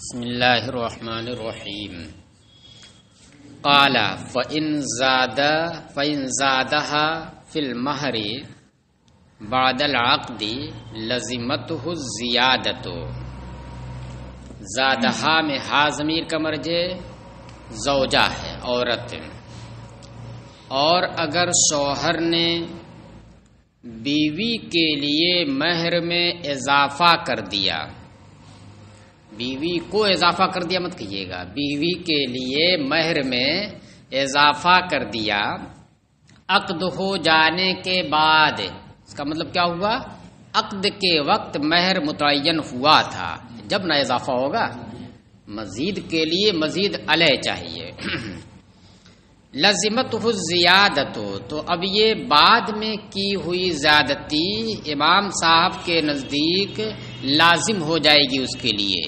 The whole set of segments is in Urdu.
بسم اللہ الرحمن الرحیم قال فإن زادها في المہر بعد العقد لزمته الزیادۃ۔ زادہا میں ہا ضمیر کا مرجع زوجہ ہے، عورت، اور اگر شوہر نے بیوی کے لیے مہر میں اضافہ کر دیا، بیوی کو اضافہ کر دیا مت کہیے گا، بیوی کے لیے مہر میں اضافہ کر دیا عقد ہو جانے کے بعد، اس کا مطلب کیا ہوا؟ عقد کے وقت مہر متعین ہوا تھا، جب نہ اضافہ ہوگا مزید کے لیے مزید علیہ چاہیے۔ لزمتہ الزیادۃ، تو اب یہ بعد میں کی ہوئی زیادتی امام صاحب کے نزدیک لازم ہو جائے گی اس کے لیے،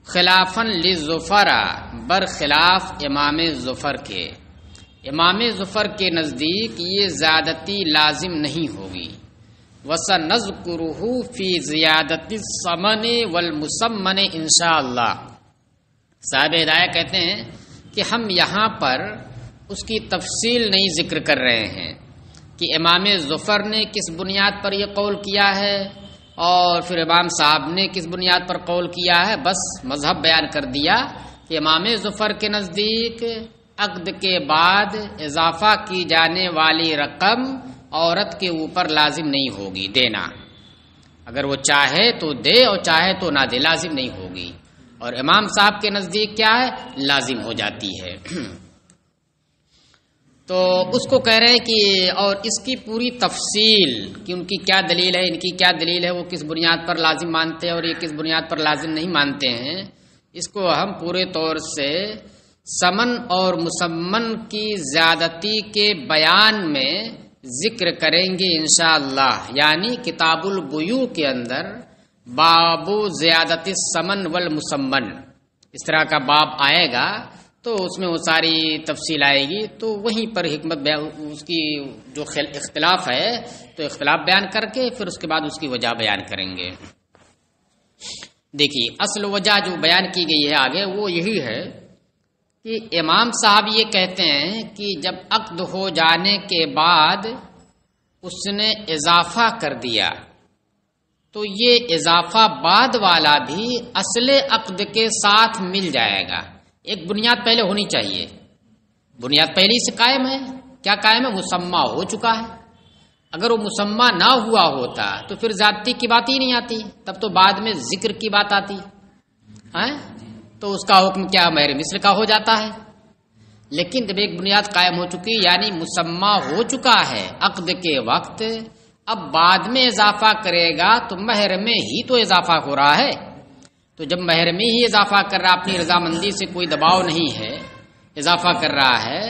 خلافاً للظفر، برخلاف امام ظفر کے۔ امام ظفر کے نزدیک یہ زیادتی لازم نہیں ہوگی۔ وَسَنَذْكُرُهُ فِي زِيَادَةِ الثَّمَنِ وَالْمُثَمَّنِ انشاءاللہ۔ صاحب ہدایہ کہتے ہیں کہ ہم یہاں پر اس کی تفصیل نہیں ذکر کر رہے ہیں کہ امام ظفر نے کس بنیاد پر یہ قول کیا ہے اور پھر امام صاحب نے کس بنیاد پر قول کیا ہے، بس مذہب بیان کر دیا کہ امام ظفر کے نزدیک عقد کے بعد اضافہ کی جانے والی رقم عورت کے اوپر لازم نہیں ہوگی دینا، اگر وہ چاہے تو دے اور چاہے تو نہ دے، لازم نہیں ہوگی۔ اور امام صاحب کے نزدیک کیا ہے؟ لازم ہو جاتی ہے۔ تو اس کو کہہ رہے ہیں کہ اور اس کی پوری تفصیل کہ ان کی کیا دلیل ہے، ان کی کیا دلیل ہے، وہ کس بنیاد پر لازم مانتے ہیں اور یہ کس بنیاد پر لازم نہیں مانتے ہیں، اس کو ہم پورے طور سے سمن اور مسمن کی زیادتی کے بیان میں ذکر کریں گے انشاءاللہ، یعنی کتاب البیوع کے اندر باب زیادت الثمن والمسمن، اس طرح کا باب آئے گا تو اس میں وہ ساری تفصیل آئے گی، تو وہیں پر حکمت اس کی جو اختلاف ہے تو اختلاف بیان کر کے پھر اس کے بعد اس کی وجہ بیان کریں گے۔ دیکھیے اصل وجہ جو بیان کی گئی ہے آگے وہ یہی ہے کہ امام صاحب یہ کہتے ہیں کہ جب عقد ہو جانے کے بعد اس نے اضافہ کر دیا تو یہ اضافہ بعد والا بھی اصل عقد کے ساتھ مل جائے گا۔ ایک بنیاد پہلے ہونی چاہیے، بنیاد پہلے سے قائم ہے، کیا قائم ہے؟ مسمہ ہو چکا ہے۔ اگر وہ مسمہ نہ ہوا ہوتا تو پھر زیادتی کی بات ہی نہیں آتی، تب تو بعد میں ذکر کی بات آتی ہے، تو اس کا حکم کیا مہر مثل کا ہو جاتا ہے۔ لیکن جب ایک بنیاد قائم ہو چکی یعنی مسمہ ہو چکا ہے عقد کے وقت، اب بعد میں اضافہ کرے گا تو مہر میں ہی تو اضافہ ہو رہا ہے، تو جب مہر میں ہی اضافہ کر رہا، اپنی رضامندی سے کوئی دباؤ نہیں ہے، اضافہ کر رہا ہے،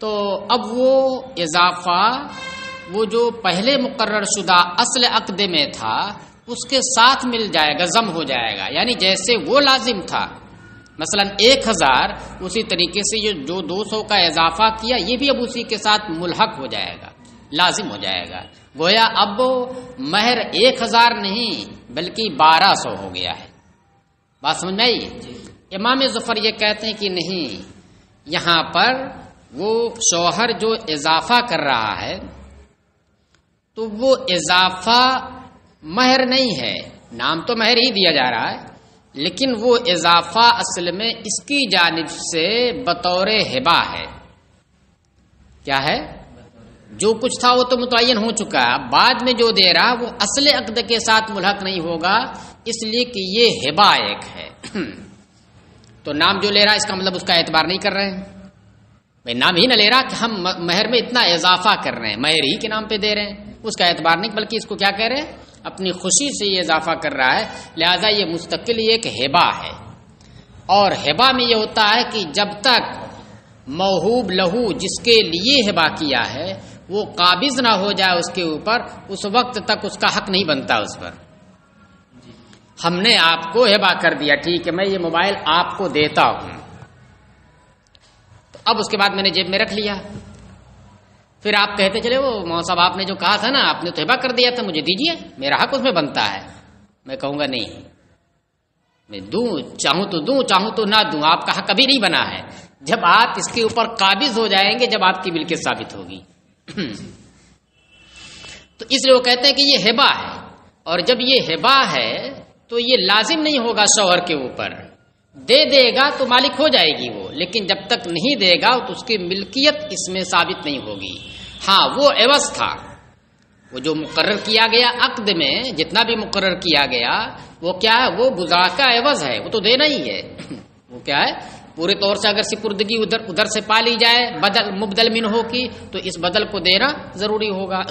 تو اب وہ اضافہ وہ جو پہلے مقرر شدہ اصل عقد میں تھا اس کے ساتھ مل جائے گا، ضم ہو جائے گا، یعنی جیسے وہ لازم تھا مثلا 1000، اسی طریقے سے یہ جو 200 کا اضافہ کیا یہ بھی اب اسی کے ساتھ ملحق ہو جائے گا، لازم ہو جائے گا۔ گویا اب مہر 1000 نہیں بلکہ 1200 ہو گیا ہے۔ بات سمجھ میں آئی؟ امام ظفر یہ کہتے ہیں کہ نہیں، یہاں پر وہ شوہر جو اضافہ کر رہا ہے تو وہ اضافہ مہر نہیں ہے، نام تو مہر ہی دیا جا رہا ہے، لیکن وہ اضافہ اصل میں اس کی جانب سے بطور ہبہ ہے۔ کیا ہے؟ جو کچھ تھا وہ تو متعین ہو چکا ہے، بعد میں جو دے رہا وہ اصل عقد کے ساتھ ملحق نہیں ہوگا، اس لیے کہ یہ ہبہ ایک ہے۔ تو نام جو لے رہا اس کا مطلب اس کا اعتبار نہیں کر رہے ہیں، بھائی نام ہی نہ لے رہا کہ ہم مہر میں اتنا اضافہ کر رہے ہیں، مہر ہی کے نام پہ دے رہے ہیں، اس کا اعتبار نہیں، بلکہ اس کو کیا کہہ رہے ہیں؟ اپنی خوشی سے یہ اضافہ کر رہا ہے، لہذا یہ مستقل ایک ہبہ ہے۔ اور ہبہ میں یہ ہوتا ہے کہ جب تک موہوب لہو جس کے لیے ہبہ کیا ہے وہ قابض نہ ہو جائے اس کے اوپر، اس وقت تک اس کا حق نہیں بنتا اس پر۔ ہم نے آپ کو ہبہ کر دیا، ٹھیک ہے، میں یہ موبائل آپ کو دیتا ہوں، تو اب اس کے بعد میں نے جیب میں رکھ لیا، پھر آپ کہتے چلے وہ مولوی صاحب آپ نے جو کہا تھا نا، آپ نے تو ہبہ کر دیا تھا، مجھے دیجیے، میرا حق اس میں بنتا ہے۔ میں کہوں گا نہیں، میں دوں، چاہوں تو نہ دوں، آپ کا حق کبھی نہیں بنا ہے جب آپ اس کے اوپر قابض ہو جائیں گے، جب آپ کی ملکیت ثابت ہوگی۔ تو اس لیے وہ کہتے ہیں کہ یہ ہبہ ہے، اور جب یہ ہبہ ہے تو یہ لازم نہیں ہوگا شوہر کے اوپر، دے دے گا تو مالک ہو جائے گی وہ، لیکن جب تک نہیں دے گا تو اس کی ملکیت اس میں ثابت نہیں ہوگی۔ ہاں وہ عوض تھا، وہ جو مقرر کیا گیا عقد میں، جتنا بھی مقرر کیا گیا وہ کیا ہے، وہ بضاع کا عوض ہے، وہ تو دینا ہی ہے۔ وہ کیا ہے، پورے طور سے اگر سپردگی ادھر سے پا لی جائے مبدل منہ کی، تو اس بدل کو دینا ضروری ہوگا۔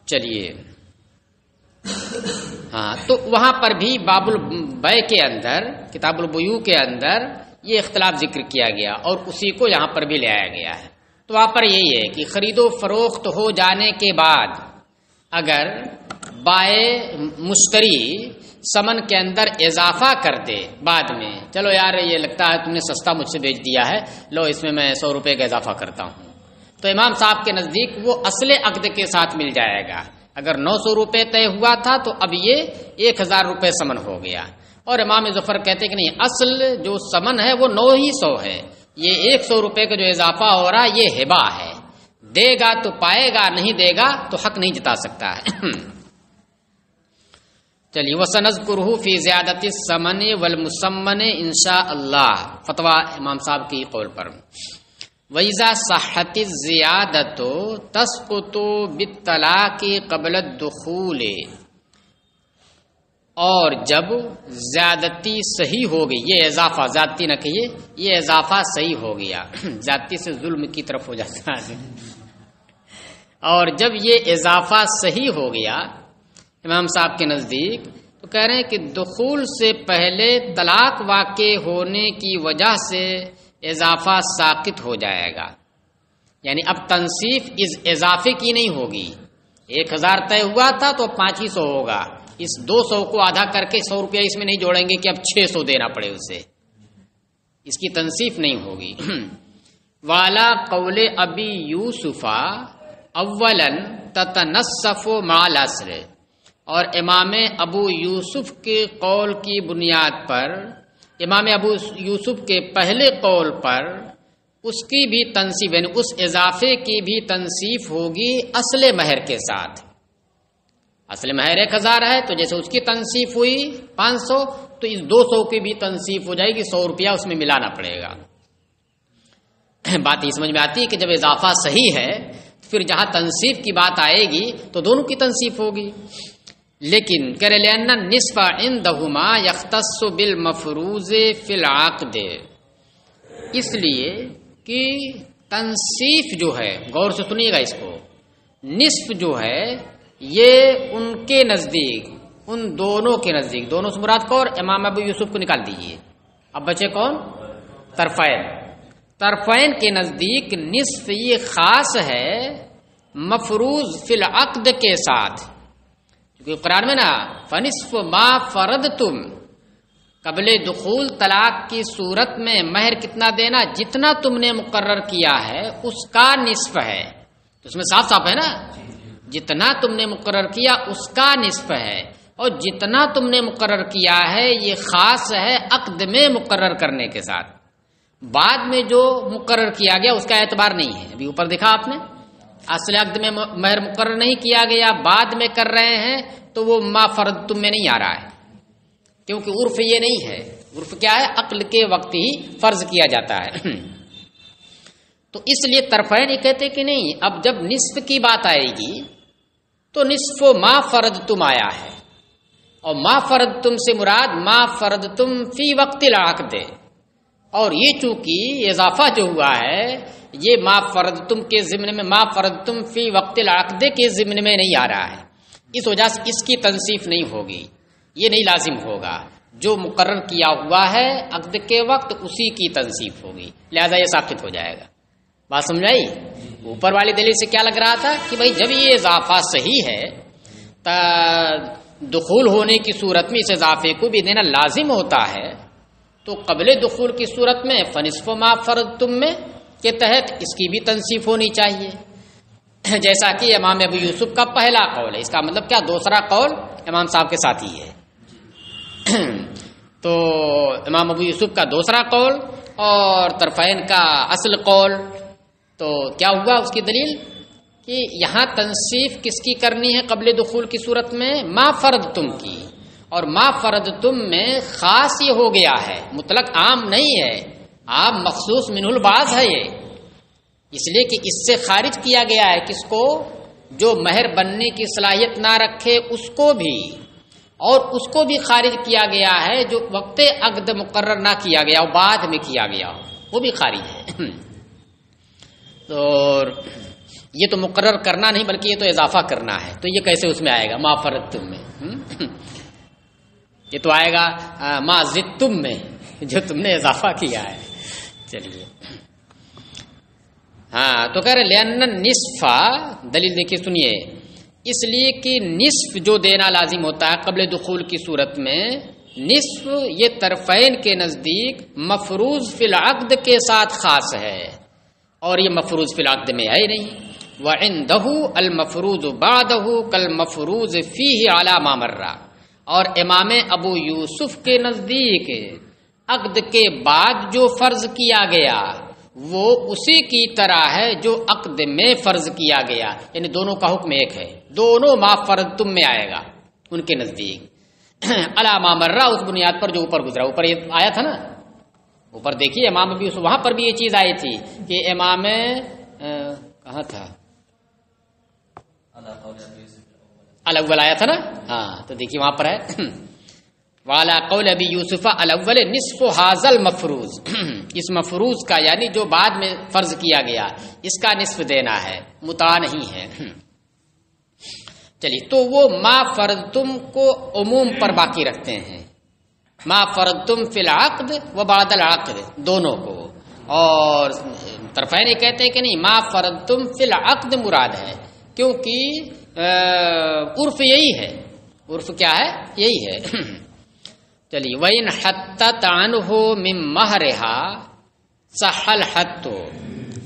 چلیے، ہاں تو وہاں پر بھی باب البیع کے اندر، کتاب البیوع کے اندر یہ اختلاف ذکر کیا گیا، اور اسی کو یہاں پر بھی لے آیا گیا ہے۔ تو وہاں پر یہی ہے کہ خرید و فروخت ہو جانے کے بعد اگر بائع مشتری ثمن کے اندر اضافہ کر دے بعد میں، چلو یار یہ لگتا ہے تم نے سستا مجھ سے بیچ دیا ہے، لو اس میں 100 روپے کا اضافہ کرتا ہوں، تو امام صاحب کے نزدیک وہ اصل عقد کے ساتھ مل جائے گا۔ اگر 900 روپے طے ہوا تھا تو اب یہ 1000 روپے ثمن ہو گیا، اور امام ظفر کہتے کہ نہیں، اصل جو ثمن ہے وہ 900 ہے، یہ 100 روپے کا جو اضافہ ہو رہا یہ ہبہ ہے، دے گا تو پائے گا، نہیں دے گا تو حق نہیں جتا سکتا ہے۔ چلیے، وَسَنَذْكُرُهُ فِي زِيَادَةِ الثَّمَنِ وَالْمُثَمَّنِ انشاء اللہ، فتویٰ امام صاحب کی قول پر۔ وَإِذَا صَحَّتِ الزِّيَادَةُ تَسْقُطُ بِالطَّلَاقِ قَبْلَ الدُّخُولِ، اور جب زیادتی صحیح ہو گئی، یہ اضافہ زیادتی نہ کہیے، یہ اضافہ صحیح ہو گیا، زیادتی سے ظلم کی طرف ہو جاتا ہے، اور جب یہ اضافہ صحیح ہو گیا امام صاحب کے نزدیک، تو کہہ رہے ہیں کہ دخول سے پہلے طلاق واقع ہونے کی وجہ سے اضافہ ساقط ہو جائے گا، یعنی اب تنصیف اس اضافے کی نہیں ہوگی، 1000 طے ہوا تھا تو 500 ہوگا، اس 200 کو آدھا کر کے 100 روپیہ اس میں نہیں جوڑیں گے کہ اب 600 دینا پڑے اسے، اس کی تنصیف نہیں ہوگی۔ والا قول ابی یوسف اولا تتنصف مع العسر، اور امام ابو یوسف کے قول کی بنیاد پر، امام ابو یوسف کے پہلے قول پر اس کی بھی تنصیف، یعنی اس اضافے کی بھی تنصیف ہوگی اصل مہر کے ساتھ۔ اصل مہر 1000 ہے تو جیسے اس کی تنصیف ہوئی 500، تو اس 200 کی بھی تنصیف ہو جائے گی، 100 روپیہ اس میں ملانا پڑے گا۔ بات یہ سمجھ میں آتی ہے کہ جب اضافہ صحیح ہے پھر جہاں تنصیف کی بات آئے گی تو دونوں کی تنصیف ہوگی، لیکن کرے لأن النصف عندهما يختص بالمفروض فی العقد، اس لیے کہ تنصیف جو ہے، غور سے سنیے گا اس کو، نصف جو ہے یہ ان کے نزدیک، ان دونوں کے نزدیک، دونوں سے مراد کو، اور امام ابو یوسف کو نکال دیجئے، اب بچے کون؟ طرفین، طرفین کے نزدیک نصف یہ خاص ہے مفروض فی العقد کے ساتھ، کیونکہ قرآن میں نا فنصف ما فرضتم، قبل دخول طلاق کی صورت میں مہر کتنا دینا، جتنا تم نے مقرر کیا ہے اس کا نصف ہے، تو اس میں صاف صاف ہے نا، جتنا تم نے مقرر کیا اس کا نصف ہے، اور جتنا تم نے مقرر کیا ہے یہ خاص ہے عقد میں مقرر کرنے کے ساتھ، بعد میں جو مقرر کیا گیا اس کا اعتبار نہیں ہے۔ ابھی اوپر دیکھا آپ نے، اصل عقد میں مہر مقرر نہیں کیا گیا، بعد میں کر رہے ہیں تو وہ ما فرضتم میں نہیں آ رہا ہے، کیونکہ عرف یہ نہیں ہے، عرف کیا ہے، عقل کے وقت ہی فرض کیا جاتا ہے۔ تو اس لیے طرفین یہ کہتے کہ نہیں، اب جب نصف کی بات آئے گی تو نصف ما فرضتم آیا ہے، اور ما فرضتم سے مراد ما فرضتم فی وقت العقد، اور یہ چونکہ اضافہ جو ہوا ہے یہ ما فرضتم کے ضمن میں، ما فرضتم فی وقت العقد کے ضمن میں نہیں آ رہا ہے، اس وجہ سے اس کی تنصیف نہیں ہوگی، یہ نہیں لازم ہوگا، جو مقرر کیا ہوا ہے عقد کے وقت اسی کی تنصیف ہوگی، لہذا یہ ساقط ہو جائے گا۔ بات سمجھائی؟ اوپر والی دلیل سے کیا لگ رہا تھا کہ بھائی جب یہ اضافہ صحیح ہے دخول ہونے کی صورت میں اس اضافے کو بھی دینا لازم ہوتا ہے، تو قبل دخول کی صورت میں فنصف ما فرضتم میں کے تحت اس کی بھی تنصیف ہونی چاہیے، جیسا کہ امام ابو یوسف کا پہلا قول ہے۔ اس کا مطلب کیا، دوسرا قول امام صاحب کے ساتھ ہی ہے، تو امام ابو یوسف کا دوسرا قول اور طرفین کا اصل قول، تو کیا ہوا اس کی دلیل کہ یہاں تنصیف کس کی کرنی ہے قبل دخول کی صورت میں؟ ما فرضتم کی، اور ما فرضتم میں خاص یہ ہو گیا ہے، مطلق عام نہیں ہے، عام مخصوص منہ البعض ہے یہ، اس لیے کہ اس سے خارج کیا گیا ہے کس کو؟ جو مہر بننے کی صلاحیت نہ رکھے اس کو بھی، اور اس کو بھی خارج کیا گیا ہے جو وقت عقد مقرر نہ کیا گیا اور بعد میں کیا گیا وہ بھی خارج ہے۔ تو یہ تو مقرر کرنا نہیں بلکہ یہ تو اضافہ کرنا ہے، تو یہ کیسے اس میں آئے گا ما فرضتم میں؟ یہ تو آئے گا ما زدتم میں، جو تم نے اضافہ کیا ہے۔ چلیے ہاں، تو کہہ رہے لأن النصف، دلیل دیکھیے سنیے، اس لیے کہ نصف جو دینا لازم ہوتا ہے قبل دخول کی صورت میں، نصف یہ طرفین کے نزدیک مفروض فی العقد کے ساتھ خاص ہے، اور یہ مفروض فی العقد میں ہے نہیں۔ وَعِنْدَهُ الْمَفْرُوضُ بَعْدَهُ كَالْمَفْرُوضِ فِيهِ عَلَى مَا مَرَّ، اور امام ابو یوسف کے نزدیک عقد کے بعد جو فرض کیا گیا وہ اسی کی طرح ہے جو عقد میں فرض کیا گیا، یعنی دونوں کا حکم ایک ہے، دونوں ما فرضتم میں آئے گا ان کے نزدیک۔ علی ما مر، اس بنیاد پر جو اوپر گزرا، اوپر یہ آیا تھا نا، اوپر دیکھیے امام ابو یوسف، وہاں پر بھی یہ چیز آئی تھی کہ امام کہاں تھا، الاول آیا تھا نا، ہاں تو دیکھیے وہاں پر ہے وعلی قول ابی یوسف الاول نصف ھذا المفروض، اس مفروض کا یعنی جو بعد میں فرض کیا گیا اس کا نصف دینا ہے، متاع نہیں ہے۔ چلیے، تو وہ ما فرضتم کو عموم پر باقی رکھتے ہیں، ما فرضتم فی العقد و بعد العقد دونوں کو، اور طرفین یہ کہتے ہیں کہ نہیں، ما فرضتم فی العقد مراد ہے، کیونکہ عرف یہی ہے، عرف کیا ہے؟ یہی ہے۔ چلیے، وَإِنْ حَتَّتْ عَنْهُ مِنْ مَهْرِهَا صَحَّ الْحَتُّ،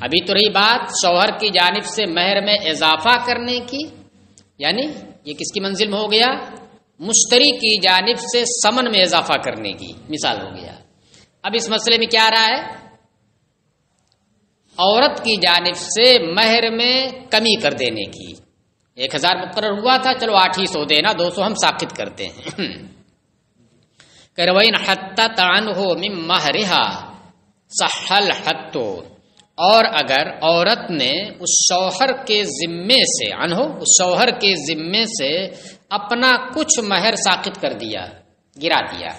ابھی تو رہی بات شوہر کی جانب سے مہر میں اضافہ کرنے کی، یعنی یہ کس کی منزل میں ہو گیا؟ مشتری کی جانب سے ثمن میں اضافہ کرنے کی مثال ہو گیا۔ اب اس مسئلے میں کیا آ رہا ہے؟ عورت کی جانب سے مہر میں کمی کر دینے کی، 1000 مقرر ہوا تھا، چلو 800 دینا، 200 ہم ساقط کرتے ہیں۔ کہ وَإِنْ حَتَّتْ عَنْهُ مِنْ مَهْرِهَا صَحَّ الْحَتُّ، اور اگر عورت نے اس شوہر کے ذمے سے، اس شوہر کے ذمے سے اپنا کچھ مہر ساقط کر دیا، گرا دیا،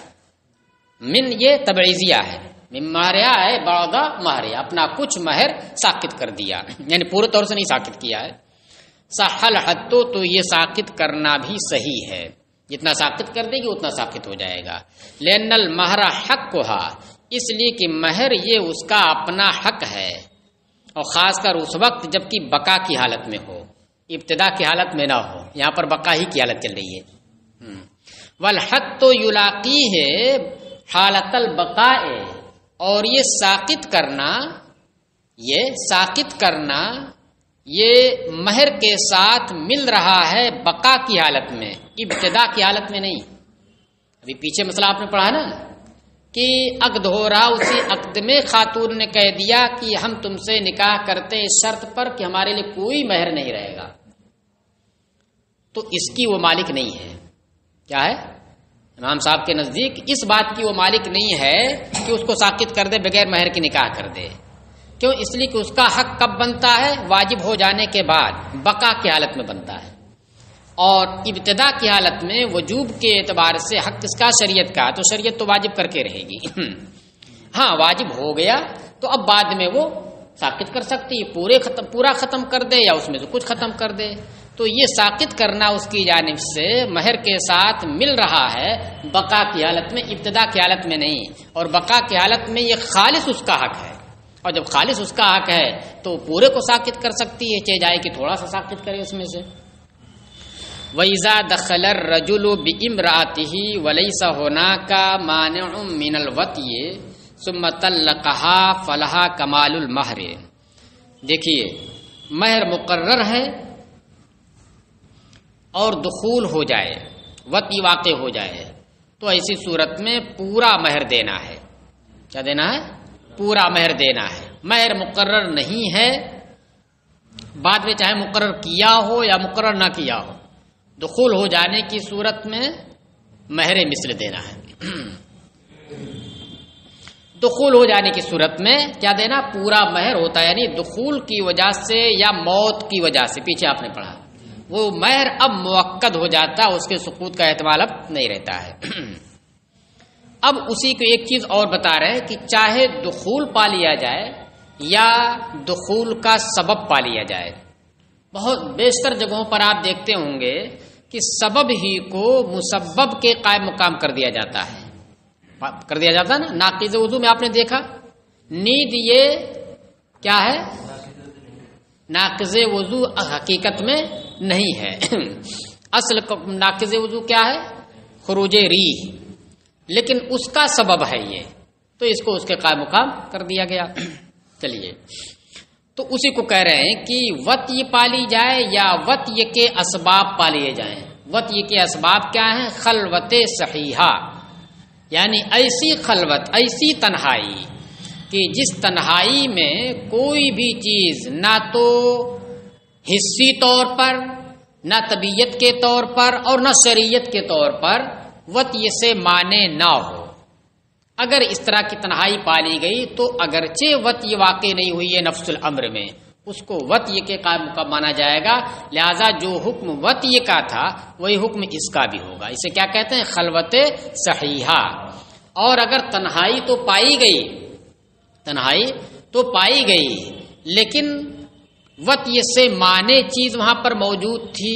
من یہ تبعیضیہ ہے، من مہریا ہے بعض مہریا، اپنا کچھ مہر ساقط کر دیا، یعنی پورے طور سے نہیں ساقط کیا ہے، صح الحد، تو یہ ساقط کرنا بھی صحیح ہے، جتنا ساقط کر دے گی اتنا ساقط ہو جائے گا۔ لأن المہر حقها، اس لیے کہ مہر یہ اس کا اپنا حق ہے، اور خاص کر اس وقت جبکہ بقا کی حالت میں ہو، ابتدا کی حالت میں نہ ہو، یہاں پر بقا ہی کی حالت چل رہی ہے۔ والحق تو یلاقی ہے حالت البقاء، اور یہ ساقط کرنا یہ مہر کے ساتھ مل رہا ہے بقا کی حالت میں، ابتدا کی حالت میں نہیں۔ ابھی پیچھے مسئلہ آپ نے پڑھا نا کہ عقد ہو رہا، اسی عقد میں خاتون نے کہہ دیا کہ ہم تم سے نکاح کرتے ہیں اس شرط پر کہ ہمارے لیے کوئی مہر نہیں رہے گا، تو اس کی وہ مالک نہیں ہے۔ کیا ہے؟ امام صاحب کے نزدیک اس بات کی وہ مالک نہیں ہے کہ اس کو ساقط کر دے، بغیر مہر کی نکاح کر دے۔ کیوں؟ اس لیے کہ اس کا حق کب بنتا ہے؟ واجب ہو جانے کے بعد، بقا کی حالت میں بنتا ہے، اور ابتدا کی حالت میں وجوب کے اعتبار سے حق کس کا؟ شریعت کا، تو شریعت تو واجب کر کے رہے گی۔ ہاں واجب ہو گیا تو اب بعد میں وہ ساقط کر سکتی، پورا ختم کر دے یا اس میں سے کچھ ختم کر دے، تو یہ ساقط کرنا اس کی جانب سے مہر کے ساتھ مل رہا ہے بقا کی حالت میں، ابتدا کی حالت میں نہیں، اور بقا کی حالت میں یہ خالص اس کا حق ہے، اور جب خالص اس کا حق ہے تو پورے کو ساقط کر سکتی ہے، چاہے جائے کہ تھوڑا سا ساقط کرے اس میں سے۔ وَإِذَا دَخَلَ الرَّجُلُ بِإِمْرَأَتِهِ وَلَيْسَ هُنَاكَ مَانِعٌ مِّنَ الْوَطْءِ ثُمَّ طَلَّقَهَا فَلَهَا كَمَالُ الْمَهْرِ، دیکھیے مہر مقرر ہے اور دخول ہو جائے، وطء واقع ہو جائے، تو ایسی صورت میں پورا مہر دینا ہے. کیا دینا ہے؟ پورا مہر دینا ہے. مہر مقرر نہیں ہے، بعد میں چاہے مقرر کیا ہو یا مقرر نہ کیا ہو، دخول ہو جانے کی صورت میں مہر مثل دینا ہے. دخول ہو جانے کی صورت میں کیا دینا؟ پورا مہر ہوتا ہے. یعنی دخول کی وجہ سے یا موت کی وجہ سے، پیچھے آپ نے پڑھا، وہ مہر اب موقت ہو جاتا ہے، اس کے سقوط کا احتمال اب نہیں رہتا ہے. اب اسی کو ایک چیز اور بتا رہے ہیں کہ چاہے دخول پا لیا جائے یا دخول کا سبب پا لیا جائے، بہت بیشتر جگہوں پر آپ دیکھتے ہوں گے کہ سبب ہی کو مسبب کے قائم مقام کر دیا جاتا ہے. نا. ناقض وضو میں آپ نے دیکھا نیند یہ کیا ہے؟ ناقض وضو حقیقت میں نہیں ہے. اصل ناقض وضو کیا ہے؟ خروج ریح، لیکن اس کا سبب ہے یہ، تو اس کو اس کے قائم مقام کر دیا گیا. چلیے، تو اسی کو کہہ رہے ہیں کہ وطی پالی جائے یا وطی کے اسباب پالیے جائیں. وطی کے اسباب کیا ہیں؟ خلوت صحیحہ، یعنی ایسی خلوت، ایسی تنہائی کہ جس تنہائی میں کوئی بھی چیز نہ تو حسی طور پر، نہ طبیعت کے طور پر اور نہ شریعت کے طور پر وطی سے مانے نہ ہو. اگر اس طرح کی تنہائی پالی گئی تو اگرچہ وطی واقع نہیں ہوئی ہے نفس الامر میں، اس کو وطی کے قائم مقام مانا جائے گا. لہذا جو حکم وطی کا تھا وہی حکم اس کا بھی ہوگا. اسے کیا کہتے ہیں؟ خلوت صحیحہ. اور اگر تنہائی تو پائی گئی لیکن وطی سے مانے چیز وہاں پر موجود تھی.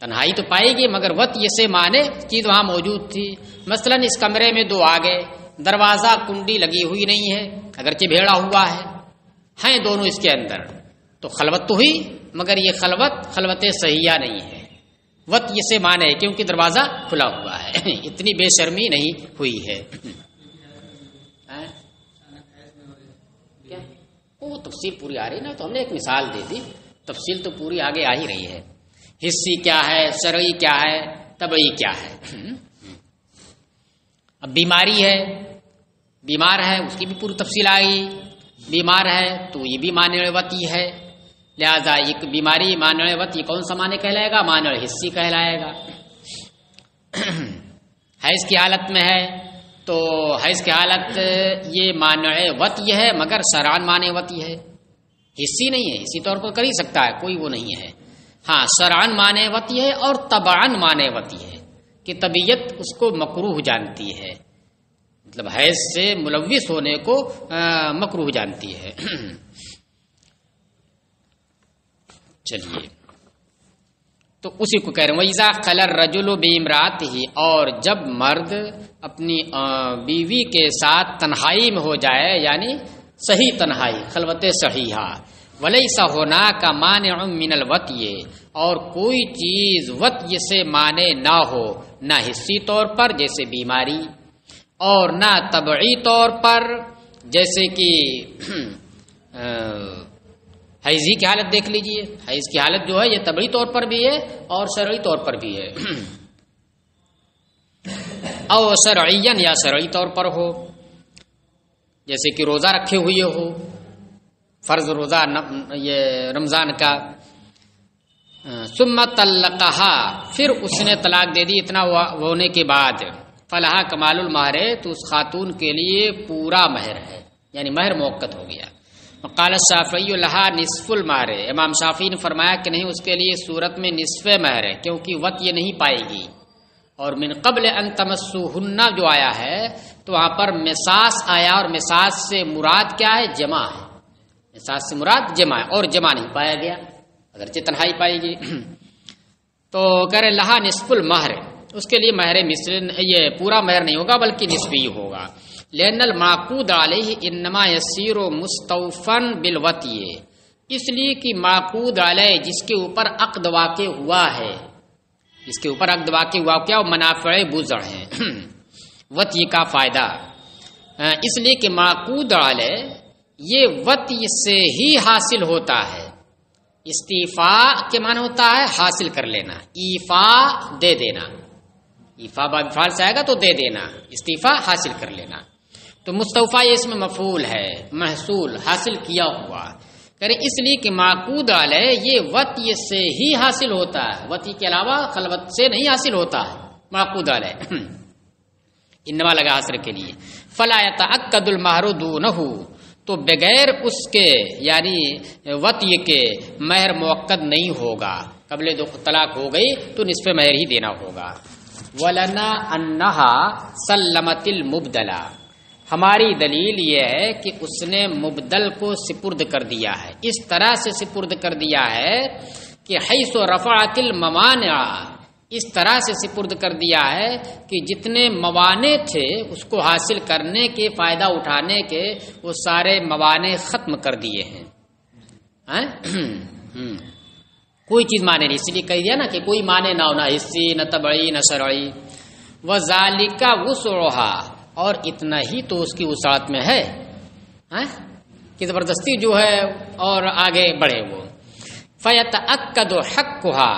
تنہائی تو پائی گئی مگر وطی سے مانے چیز وہاں موجود تھی. مثلا اس کمرے میں دو آ گئے، دروازہ کنڈی لگی ہوئی نہیں ہے، اگرچہ بھیڑا ہوا ہے، ہیں دونوں اس کے اندر، تو خلوت تو ہوئی مگر یہ خلوت صحیحہ نہیں ہے. وط یہ سے مانے ہے کیونکہ دروازہ کھلا ہوا ہے. اتنی بے شرمی نہیں ہوئی ہے. کیا وہ تفصیل پوری آ رہی نا، تو ہم نے ایک مثال دے دی، تفصیل تو پوری آگے آ ہی رہی ہے. حسی کیا ہے، شرعی کیا ہے، طبعی کیا ہے. اب بیماری ہے، بیمار ہے، اس کی بھی پوری تفصیل آئی. بیمار ہے تو یہ بھی مانع وطی ہے، لہذا ایک بیماری مانع وطی کون سا معنی کہلائے گا؟ مانع حسی کہلائے گا. حیض کی حالت میں ہے تو حیض کی حالت یہ مانع وطی ہے مگر شرعاً مانع وطی ہے، حسی نہیں ہے. اسی طور پر کر ہی سکتا ہے کوئی، وہ نہیں ہے. ہاں شرعاً مانع وطی ہے اور طبعاً مانع وطی ہے کہ طبیعت اس کو مکروہ جانتی ہے، مطلب حیض سے ملوث ہونے کو مکروہ جانتی ہے. چلیے، تو اسی کو کہہ رہے ہیں وَإِذَا خَلَا الرَّجُلُ بِامْرَأَتِهِ، اور جب مرد اپنی بیوی کے ساتھ تنہائی میں ہو جائے، یعنی صحیح تنہائی، خلوت صحیحہ. وَلَيْسَ هُنَاكَ مَانِعٌ مِّنَ الْوَطْيِ، اور کوئی چیز وطی سے مانے نہ ہو، نہ حسی طور پر جیسے بیماری اور نہ طبعی طور پر جیسے کہ حیض کی حالت دیکھ لیجئے. حیض کی حالت جو ہے یہ طبعی طور پر بھی ہے اور شرعی طور پر بھی ہے. او شرعیاً یا شرعی طور پر ہو، جیسے کہ روزہ رکھے ہوئے ہو، فرض روزہ یہ رمضان کا. ثم طلقہا، پھر اس نے طلاق دے دی اتنا ہونے کے بعد. فلہا کمال المہر، تو اس خاتون کے لیے پورا مہر ہے، یعنی مہر موقت ہو گیا. قال الشافعی لہا نصف المہر، امام شافعی نے فرمایا کہ نہیں، اس کے لیے صورت میں نصف مہر ہے کیونکہ وط یہ نہیں پائے گی. اور من قبل ان تمسوہن جو آیا ہے تو وہاں پر مساس آیا، اور مساس سے مراد کیا ہے؟ جمع ہے. مساس سے مراد جمع ہے اور جمع نہیں پایا گیا اگرچہ تنہائی پائے گی. تو کہہ رہے لہا نصف المہر، اس کے لیے مہر مثل، یہ پورا مہر نہیں ہوگا بلکہ نصفی ہوگا. لأن المعقود علیہ انما یسیر مستوفا بالوطی، اس لیے کہ معقود علیہ جس کے اوپر عقد واقع ہوا ہے، جس کے اوپر عقد واقع ہوا کیا، وہ منافع بزر ہیں، وطی کا فائدہ. اس لیے کہ معقود علیہ یہ وطی سے ہی حاصل ہوتا ہے. استیفاء کے معنی ہوتا ہے حاصل کر لینا، ایفاء دے دینا، ایفا بافعال سے آئے گا تو دے دینا، استیفا حاصل کر لینا. تو مستوفا یہ اس میں مفعول ہے، محصول حاصل کیا ہوا. کریں اس لیے کہ معقود علیہ یہ وطی سے ہی حاصل ہوتا ہے، وطی کے علاوہ خلوت سے نہیں حاصل ہوتا ہے. معقود علیہ انما لگا حاصر کے لیے. فلا يتعقد المہر دونہ، تو بغیر اس کے یعنی وطی کے مہر موقت نہیں ہوگا. قبل دو طلاق ہو گئی تو نصف مہر ہی دینا ہوگا. ولنا انہا سلمت المبدلہ، ہماری دلیل یہ ہے کہ اس نے مبدل کو سپرد کر دیا ہے، اس طرح سے سپرد کر دیا ہے کہ حیث رفعت الموانع، اس طرح سے سپرد کر دیا ہے کہ جتنے موانع تھے اس کو حاصل کرنے کے، فائدہ اٹھانے کے، وہ سارے موانع ختم کر دیے ہیں. کوئی چیز مانے نہیں، اسی لیے کہہ دیا نا کہ کوئی مانے نہ ہو، نہ حصی، نہ تبعی، نہ شرعی. وذالک وسعھا، اور اتنا ہی تو اس کی وسعت میں ہے کہ زبردستی جو ہے اور آگے بڑھے وہ. فیتأکد حقھا،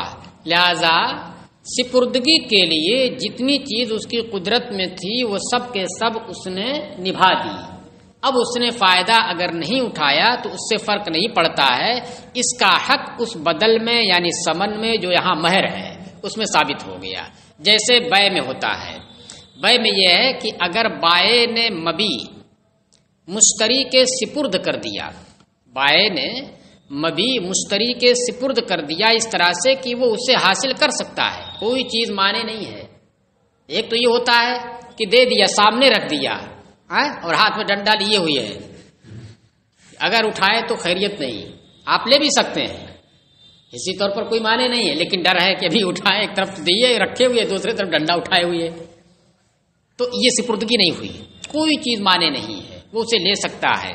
لہذا سپردگی کے لیے جتنی چیز اس کی قدرت میں تھی وہ سب کے سب اس نے نبھا دی. اب اس نے فائدہ اگر نہیں اٹھایا تو اس سے فرق نہیں پڑتا ہے، اس کا حق اس بدل میں یعنی ثمن میں جو یہاں مہر ہے اس میں ثابت ہو گیا. جیسے بے میں ہوتا ہے، بے میں یہ ہے کہ اگر بائع نے مبی مشتری کے سپرد کر دیا، بائع نے مبی مشتری کے سپرد کر دیا اس طرح سے کہ وہ اسے حاصل کر سکتا ہے، کوئی چیز مانے نہیں ہے. ایک تو یہ ہوتا ہے کہ دے دیا، سامنے رکھ دیا اور ہاتھ میں ڈنڈا لیے ہوئے ہے، اگر اٹھائے تو خیریت نہیں، آپ لے بھی سکتے ہیں، اسی طور پر کوئی مانے نہیں ہے، لیکن ڈر ہے کہ ابھی اٹھائے، ایک طرف دیے رکھے ہوئے، دوسرے طرف ڈنڈا اٹھائے ہوئے، تو یہ سپردگی نہیں ہوئی، کوئی چیز مانے نہیں ہے، وہ اسے لے سکتا ہے.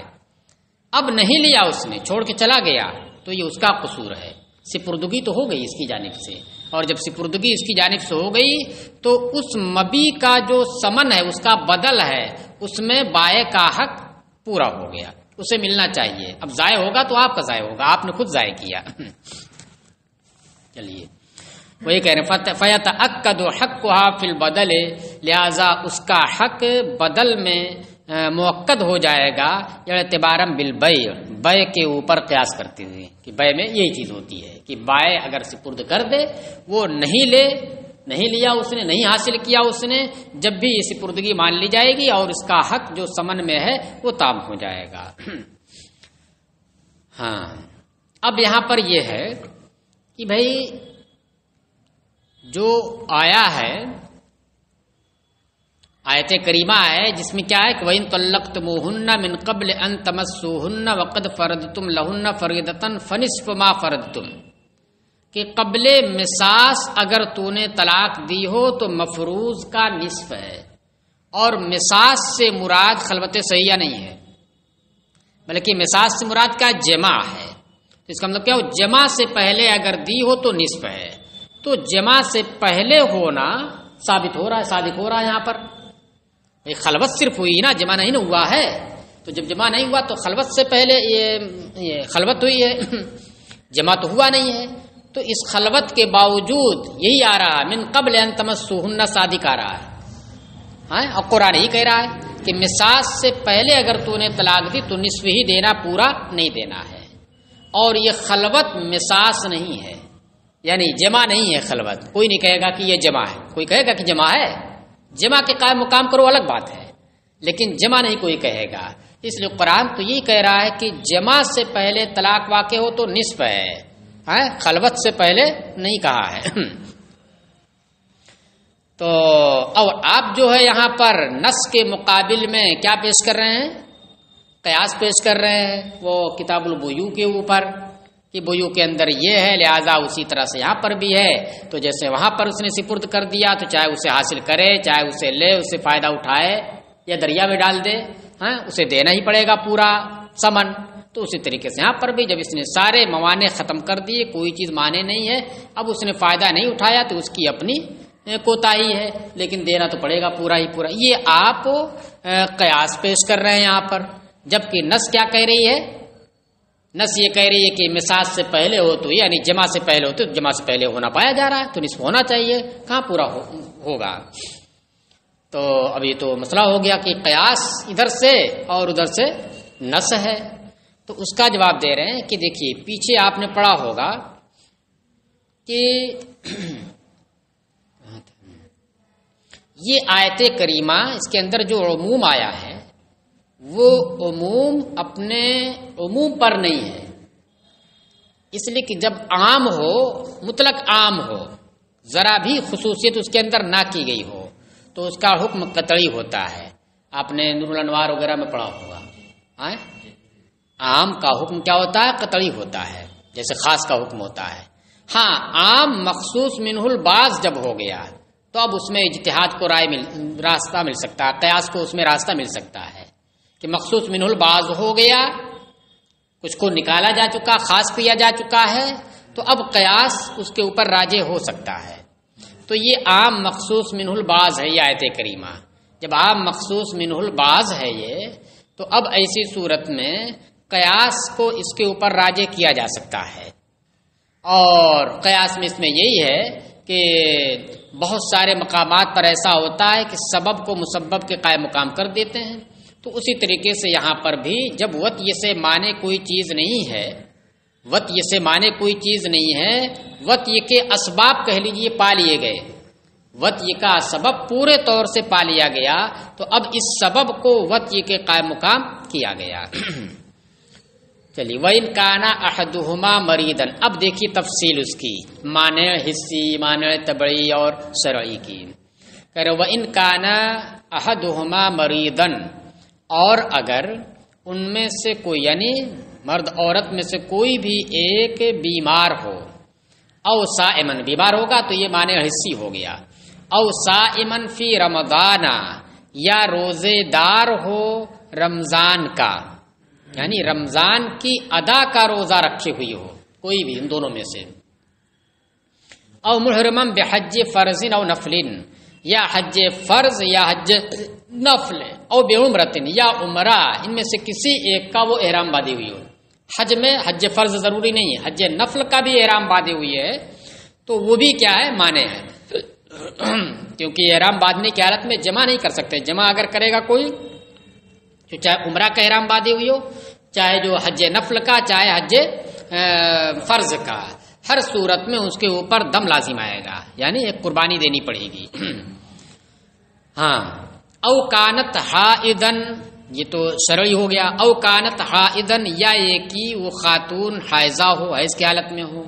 اب نہیں لیا، اس نے چھوڑ کے چلا گیا تو یہ اس کا قصور ہے. سپردگی تو ہو گئی اس کی جانب سے، اور جب سپردگی اس کی جانب سے ہو گئی تو اس مبی کا جو ثمن ہے، اس کا بدل ہے، اس میں بائع کا حق پورا ہو گیا، اسے ملنا چاہیے. اب ضائع ہوگا تو آپ کا ضائع ہوگا، آپ نے خود ضائع کیا. چلیے وہی کہہ رہے ہیں فیتأکد حقھا فی البدل، لہذا اس کا حق بدل میں موقت ہو جائے گا، اعتبارا بالبیع، بیع کے اوپر قیاس کرتے ہوئے کہ بیع میں یہی چیز ہوتی ہے کہ بائع اگر سپرد کر دے، وہ نہیں لیا اس نے، نہیں حاصل کیا اس نے، جب بھی یہ سپردگی مان لی جائے گی اور اس کا حق جو ثمن میں ہے وہ تام ہو جائے گا. ہاں اب یہاں پر یہ ہے کہ بھائی جو آیا ہے آیت کریمہ ہے جس میں کیا ہے کہ وَإِن طَلَّقْتُمُوهُنَّ مِن قَبْلِ أَن تَمَسُّوهُنَّ وَقَدْ فَرَضْتُمْ لَهُنَّ فَرِيضَةً فَنِصْفُ مَا فَرَضْتُمْ، کہ قبل مساس اگر تو نے طلاق دی ہو تو مفروض کا نصف ہے، اور مساس سے مراد خلوت صحیحہ نہیں ہے، بلکہ مساس سے مراد کیا جمع ہے. تو اس کا مطلب کیا ہو، جمع سے پہلے اگر دی ہو تو نصف ہے، تو جمع سے پہلے ہونا ثابت ہو رہا ہے، صادق ہو رہا ہے. یہاں پر خلوت صرف ہوئی نا، جمع نہیں نا ہوا ہے، تو جب جمع نہیں ہوا تو خلوت سے پہلے یہ خلوت ہوئی ہے، جمع تو ہوا نہیں ہے. تو اس خلوت کے باوجود یہی آ رہا ہے من قبل ان تمسوهن، صادق آ رہا ہے. اور قرآن یہی کہہ رہا ہے کہ مساس سے پہلے اگر تو نے طلاق دی تو نصف ہی دینا، پورا نہیں دینا ہے. اور یہ خلوت مساس نہیں ہے، یعنی جمع نہیں ہے خلوت. کوئی نہیں کہے گا کہ یہ جمع ہے، کوئی کہے گا کہ جمع ہے، جمع کے قائم مقام کرو الگ بات ہے، لیکن جمع نہیں کوئی کہے گا. اس لیے قرآن تو یہی کہہ رہا ہے کہ جمع سے پہلے طلاق واقع ہو تو نصف ہے، خلوت سے پہلے نہیں کہا ہے. تو اور آپ جو ہے یہاں پر نص کے مقابل میں کیا پیش کر رہے ہیں، قیاس پیش کر رہے ہیں وہ کتاب البیوع کے اوپر کہ بیوع کے اندر یہ ہے، لہذا اسی طرح سے یہاں پر بھی ہے. تو جیسے وہاں پر اس نے سپرد کر دیا تو چاہے اسے حاصل کرے، چاہے اسے لے، اسے فائدہ اٹھائے یا دریا میں ڈال دے، اسے دینا ہی پڑے گا پورا ثمن. تو اسی طریقے سے یہاں پر بھی جب اس نے سارے موانع ختم کر دیے، کوئی چیز مانے نہیں ہے، اب اس نے فائدہ نہیں اٹھایا تو اس کی اپنی کوتاہی ہے، لیکن دینا تو پڑے گا پورا ہی پورا. یہ آپ قیاس پیش کر رہے ہیں یہاں پر، جبکہ نص کیا کہہ رہی ہے، نس یہ کہہ رہی ہے کہ مساج سے پہلے ہو تو یعنی جمع سے پہلے ہو تو جمع سے پہلے ہونا پایا جا رہا ہے تو نصف ہونا چاہیے، کہاں پورا ہوگا؟ تو ابھی تو مسئلہ ہو گیا کہ قیاس ادھر سے اور ادھر سے نس ہے، تو اس کا جواب دے رہے ہیں کہ دیکھیے پیچھے آپ نے پڑھا ہوگا کہ یہ آیت کریمہ اس کے اندر جو عموم آیا ہے وہ عموم اپنے عموم پر نہیں ہے، اس لیے کہ جب عام ہو، مطلق عام ہو، ذرا بھی خصوصیت اس کے اندر نہ کی گئی ہو تو اس کا حکم قطعی ہوتا ہے۔ آپ نے نور الانوار وغیرہ میں پڑھا ہوگا، عام کا حکم کیا ہوتا ہے؟ قطعی ہوتا ہے، جیسے خاص کا حکم ہوتا ہے۔ ہاں عام مخصوص منہ البعض جب ہو گیا تو اب اس میں اجتہاد کو راستہ مل سکتا ہے، قیاس کو اس میں راستہ مل سکتا ہے کہ مخصوص منہ البعض ہو گیا، کچھ کو نکالا جا چکا، خاص کیا جا چکا ہے، تو اب قیاس اس کے اوپر راجح ہو سکتا ہے۔ تو یہ عام مخصوص منہ البعض ہے یہ آیت کریمہ، جب عام مخصوص منہ البعض ہے یہ، تو اب ایسی صورت میں قیاس کو اس کے اوپر راجح کیا جا سکتا ہے۔ اور قیاس میں اس میں یہی ہے کہ بہت سارے مقامات پر ایسا ہوتا ہے کہ سبب کو مسبب کے قائم مقام کر دیتے ہیں، تو اسی طریقے سے یہاں پر بھی جب وطی سے مانے کوئی چیز نہیں ہے، وطی سے مانے کوئی چیز نہیں ہے، وطی کے اسباب کہہ لیجیے پا لیے گئے، وطی کا سبب پورے طور سے پا لیا گیا، تو اب اس سبب کو وطی کے قائم مقام کیا گیا۔ چلیے وَإِنْ كَانَ أَحَدُهُمَا مَرِيضًا، اب دیکھیے تفصیل اس کی، معنی حسی، معنی طبعی اور شرعی کی۔ کہہ رہے وَإِنْ كَانَ أَحَدُهُمَا مَرِيضًا، اور اگر ان میں سے کوئی یعنی مرد عورت میں سے کوئی بھی ایک بیمار ہو، او صائمن بیمار ہوگا تو یہ معنی حسی ہو گیا، او صائمن فی رمضان، یا روزے دار ہو رمضان کا، یعنی رمضان کی ادا کا روزہ رکھے ہوئی ہو کوئی بھی ان دونوں میں سے، او محرمن بحج فرض او نفل، یا حج فرض یا حج نفل، او بعمرتن یا عمرہ، ان میں سے کسی ایک کا وہ احرام باندھی ہوئی ہو۔ حج میں حج فرض ضروری نہیں ہے، حج نفل کا بھی احرام باندھی ہوئی ہے، تو وہ بھی کیا ہے؟ مانے ہے، کیونکہ احرام باندھنے کی حالت میں جمع نہیں کر سکتے، جمع اگر کرے گا کوئی تو چاہے عمرہ کا احرام باندھی ہوئی ہو، چاہے جو حج نفل کا، چاہے حج فرض کا، ہر صورت میں اس کے اوپر دم لازم آئے گا، یعنی ایک قربانی دینی پڑے گی۔ ہاں او کانت حائدن، یہ تو شرعی ہو گیا، او کانت حائدن، یا یہ کہ وہ خاتون حائضہ ہو، حیض کی حالت میں ہو،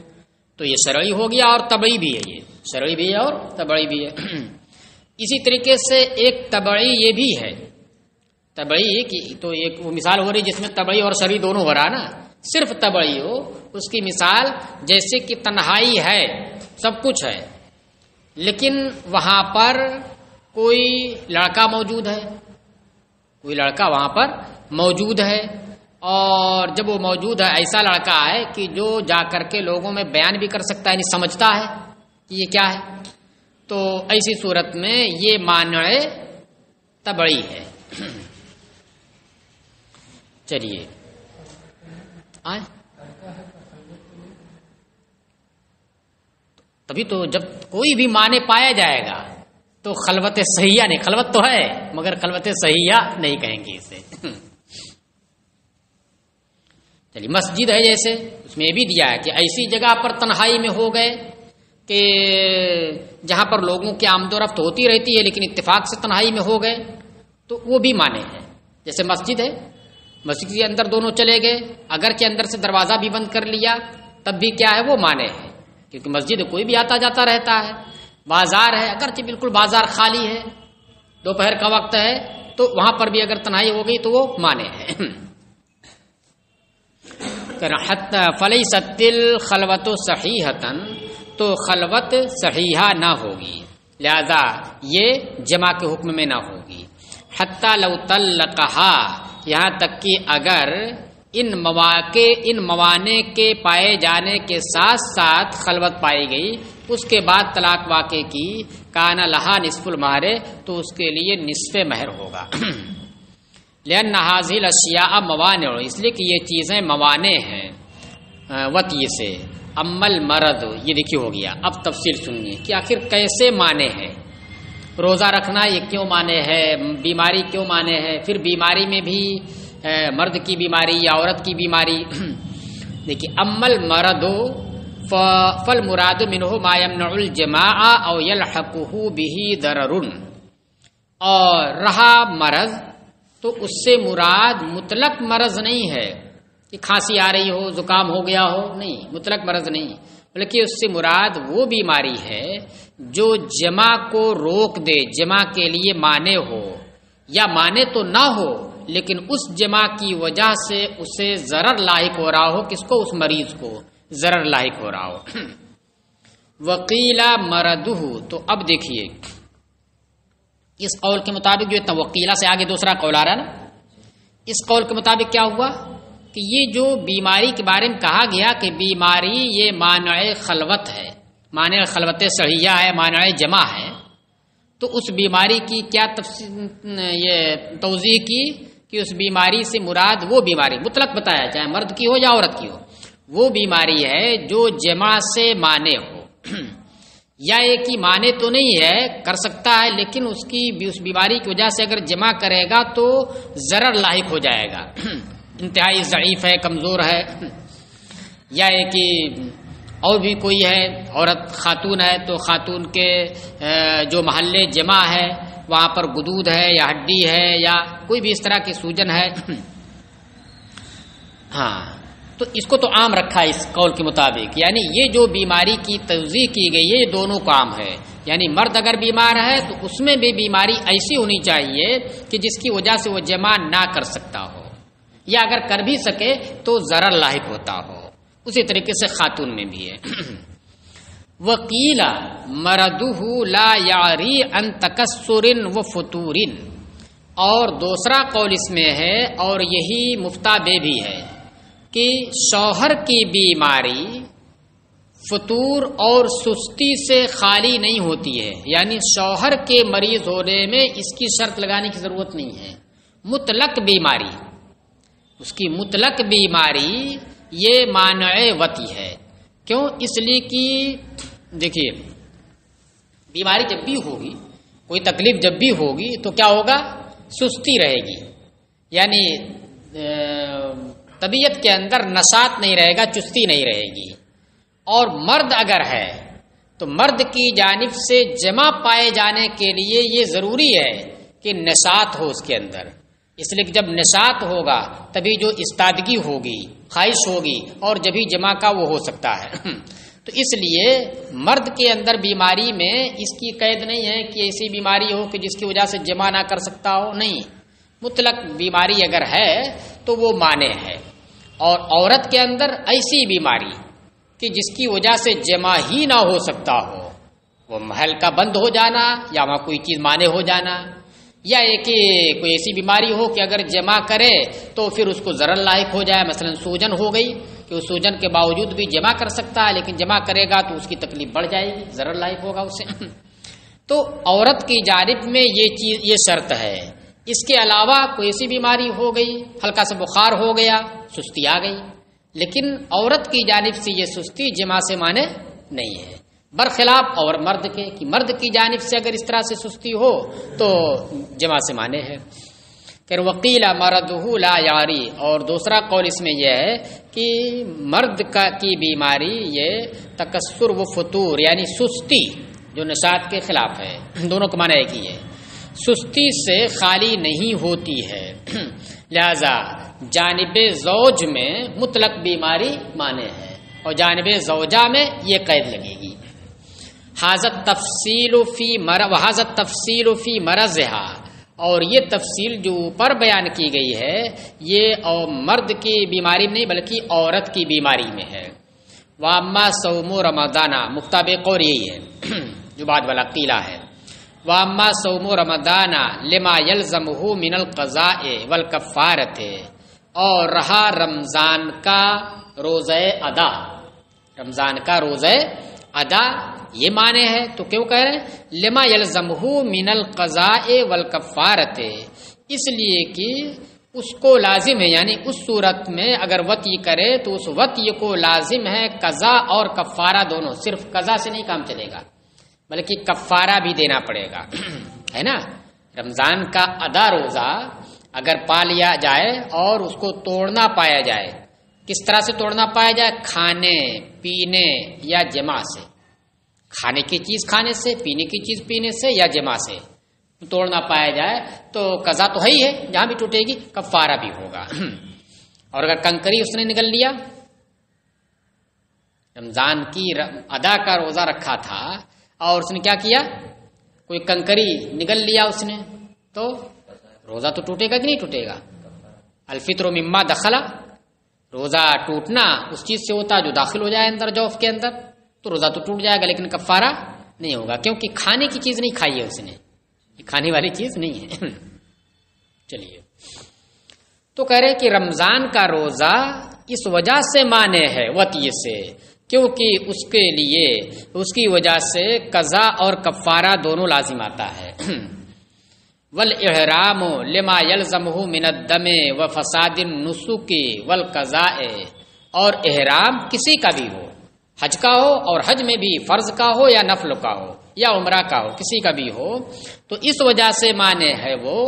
تو یہ شرعی ہو گیا اور طبعی بھی ہے، یہ شرعی بھی ہے اور طبعی بھی ہے۔ اسی طریقے سے ایک طبعی یہ بھی ہے، طبعی کی تو ایک وہ مثال ہو رہی جس میں طبعی اور شرعی دونوں ہو رہا نا، صرف طبعی ہو اس کی مثال جیسے کہ تنہائی ہے، سب کچھ ہے، لیکن وہاں پر کوئی لڑکا موجود ہے، کوئی لڑکا وہاں پر موجود ہے، اور جب وہ موجود ہے ایسا لڑکا ہے کہ جو جا کر کے لوگوں میں بیان بھی کر سکتا ہے، یعنی سمجھتا ہے کہ یہ کیا ہے، تو ایسی صورت میں یہ مانع طبعی ہے۔ چلیے تبھی تو جب کوئی بھی معنی پایا جائے گا تو خلوت صحیحہ نہیں، خلوت تو ہے مگر خلوت صحیحہ نہیں کہیں گے اسے۔ چلیے مسجد ہے جیسے، اس میں یہ بھی دیا ہے کہ ایسی جگہ پر تنہائی میں ہو گئے کہ جہاں پر لوگوں کی آمد و رفت ہوتی رہتی ہے لیکن اتفاق سے تنہائی میں ہو گئے تو وہ بھی معنی ہے۔ جیسے مسجد ہے، مسجد کے اندر دونوں چلے گئے، اگرچہ اندر سے دروازہ بھی بند کر لیا تب بھی کیا ہے؟ وہ معنی ہے، کیونکہ مسجد کوئی بھی آتا جاتا رہتا ہے۔ بازار ہے، اگرچہ بالکل بازار خالی ہے، دوپہر کا وقت ہے، تو وہاں پر بھی اگر تنہائی ہو گئی تو وہ معنی ہے۔ فَلَيْسَتِ الْخَلْوَةُ صَحِيحَةً، تو خلوت صحیحہ نہ ہوگی، لہذا یہ جمع کے حکم میں نہ ہوگی۔ حتی لو طلقہا، یہاں تک کہ اگر ان موانع کے پائے جانے کے ساتھ ساتھ خلوت پائی گئی، اس کے بعد طلاق واقع کی، کانا لہا نصف المہر، تو اس کے لیے نصف مہر ہوگا۔ لأن هذه الاشیاء موانع، اس لیے کہ یہ چیزیں موانع ہیں وطی سے. امل مرض، یہ دیکھیے ہو گیا. اب تفصیل سنیے کہ آخر کیسے مانے ہیں. روزہ رکھنا یہ کیوں مانے ہے، بیماری کیوں مانے ہے، پھر بیماری میں بھی مرد کی بیماری یا عورت کی بیماری. دیکھیے امل مرض فالمراد منه ما يمنع الجماع او يلحقه به ضرر. اور رہا مرض تو اس سے مراد مطلق مرض نہیں ہے کہ کھانسی آ رہی ہو، زکام ہو گیا ہو، نہیں، مطلق مرض نہیں، بلکہ اس سے مراد وہ بیماری ہے جو جماع کو روک دے، جماع کے لیے مانع ہو، یا مانع تو نہ ہو لیکن اس جماع کی وجہ سے اسے ضرر لاحق ہو رہا ہو. کس کو؟ اس مریض کو ضرر لاحق ہو رہا ہو. وقیلا مرضہ، تو اب دیکھیے اس قول کے مطابق جو اتنا وقیلا سے آگے دوسرا قول آ رہا ہے نا، اس قول کے مطابق کیا ہوا کہ یہ جو بیماری کے بارے میں کہا گیا کہ بیماری یہ مانع خلوت ہے، مانع خلوت صحیحہ ہے، مانع جمع ہے، تو اس بیماری کی کیا یہ توضیح کی کہ اس بیماری سے مراد وہ بیماری مطلق بتایا، چاہے مرد کی ہو یا عورت کی ہو، وہ بیماری ہے جو جمع سے مانع ہو. یا ایک ہی معنی تو نہیں ہے، کر سکتا ہے لیکن اس بیماری کی وجہ سے اگر جمع کرے گا تو ضرر لاحق ہو جائے گا، انتہائی ضعیف ہے، کمزور ہے. یا ایک ہی اور بھی کوئی ہے، عورت خاتون ہے تو خاتون کے جو محلے جمع ہے وہاں پر گدود ہے یا ہڈی ہے یا کوئی بھی اس طرح کی سوجن ہے. ہاں تو اس کو تو عام رکھا ہے اس قول کے مطابق، یعنی یہ جو بیماری کی توضیح کی گئی ہے یہ دونوں کو عام ہے. یعنی مرد اگر بیمار ہے تو اس میں بھی بیماری ایسی ہونی چاہیے کہ جس کی وجہ سے وہ جمع نہ کر سکتا ہو، یا اگر کر بھی سکے تو ضرر لاحق ہوتا ہو. اسی طریقے سے خاتون میں بھی ہے. وقیل مرضہ لا یعری عن تکسر و فتور، اور دوسرا قول اس میں ہے اور یہی مفتہ بے بھی ہے کہ شوہر کی بیماری فطور اور سستی سے خالی نہیں ہوتی ہے. یعنی شوہر کے مریض ہونے میں اس کی شرط لگانے کی ضرورت نہیں ہے. مطلق بیماری، اس کی مطلق بیماری یہ مانع وطی ہے. کیوں؟ اس لیے کہ دیکھیے بیماری جب بھی ہوگی، کوئی تکلیف جب بھی ہوگی تو کیا ہوگا؟ سستی رہے گی، یعنی طبیعت کے اندر نشاط نہیں رہے گا، چستی نہیں رہے گی. اور مرد اگر ہے تو مرد کی جانب سے جمع پائے جانے کے لیے یہ ضروری ہے کہ نشاط ہو اس کے اندر. اس لیے کہ جب نشاط ہوگا تبھی جو استادگی ہوگی، خواہش ہوگی، اور جبھی جمع کا وہ ہو سکتا ہے. تو اس لیے مرد کے اندر بیماری میں اس کی قید نہیں ہے کہ ایسی بیماری ہو کہ جس کی وجہ سے جمع نہ کر سکتا ہو، نہیں، مطلق بیماری اگر ہے تو وہ مانع ہے. اور عورت کے اندر ایسی بیماری کہ جس کی وجہ سے جمع ہی نہ ہو سکتا ہو، وہ محل کا بند ہو جانا یا وہاں کوئی چیز مانع ہو جانا، یا ایک کوئی ایسی بیماری ہو کہ اگر جمع کرے تو پھر اس کو ضرر لاحق ہو جائے. مثلا سوجن ہو گئی کہ وہ سوجن کے باوجود بھی جمع کر سکتا ہے لیکن جمع کرے گا تو اس کی تکلیف بڑھ جائے گی، ضرر لاحق ہوگا اسے. تو عورت کی جانب میں یہ شرط ہے. اس کے علاوہ کوئی ایسی بیماری ہو گئی، ہلکا سا بخار ہو گیا، سستی آ گئی، لیکن عورت کی جانب سے یہ سستی جمع سے مانے نہیں ہے، برخلاف اور مرد کے کہ مرد کی جانب سے اگر اس طرح سے سستی ہو تو جمع سے مانے ہے. کہ وقیل مرضہ لا یعری، اور دوسرا قول اس میں یہ ہے کہ مرد کی بیماری یہ تکسر و فطور یعنی سستی جو نشاط کے خلاف ہے، دونوں کو معنی ایک ہی ہے، سستی سے خالی نہیں ہوتی ہے. لہذا جانب زوج میں مطلق بیماری مانے ہے اور جانب زوجہ میں یہ قید لگے گی. حاضت تفصیل فی مرضها، اور یہ تفصیل جو اوپر بیان کی گئی ہے یہ مرد کی بیماری میں نہیں بلکہ عورت کی بیماری میں ہے. واما صوم رمضان، مطابق اور یہی ہے جو بعد والا قیلا ہے. واما صوم رمضان لما يلزمه من القضاء والکفارۃ، اور رہا رمضان کا روزہ ادا، رمضان کا روزہ ادا یہ معنی ہے. تو کیوں کہہ رہے ہیں لما يلزمه من القضاء والکفارۃ، اس لیے کہ اس کو لازم ہے، یعنی اس صورت میں اگر وطی کرے تو اس وطی کو لازم ہے قضا اور کفارہ دونوں، صرف قضا سے نہیں کام چلے گا بلکہ کفارہ بھی دینا پڑے گا، ہے نا۔ رمضان کا ادا روزہ اگر پا لیا جائے اور اس کو توڑنا پایا جائے، کس طرح سے توڑنا پایا جائے؟ کھانے پینے یا جماع سے، کھانے کی چیز کھانے سے، پینے کی چیز پینے سے یا جماع سے توڑنا پایا جائے تو قضا تو ہے ہی ہے، جہاں بھی ٹوٹے گی کفارہ بھی ہوگا۔ اور اگر کنکری اس نے نگل لیا، رمضان کی ادا کا روزہ رکھا تھا اور اس نے کیا کیا، کوئی کنکری نگل لیا اس نے، تو روزہ تو ٹوٹے گا کہ نہیں ٹوٹے گا؟ الفطر مما دخلا، روزہ ٹوٹنا اس چیز سے ہوتا جو داخل ہو جائے اندر جوف کے اندر، تو روزہ تو ٹوٹ جائے گا لیکن کفارہ نہیں ہوگا، کیونکہ کھانے کی چیز نہیں کھائی ہے اس نے، یہ کھانے والی چیز نہیں ہے۔ چلیے، تو کہہ رہے کہ رمضان کا روزہ اس وجہ سے مانے ہے وطی سے، کیونکہ اس کے لیے اس کی وجہ سے قضا اور کفارہ دونوں لازم آتا ہے۔ والاحرام لما یلزمہ من الدم وفساد النسک والقضاء، اور احرام کسی کا بھی ہو، حج کا ہو اور حج میں بھی فرض کا ہو یا نفل کا ہو یا عمرہ کا ہو، کسی کا بھی ہو، تو اس وجہ سے مانے ہے وہ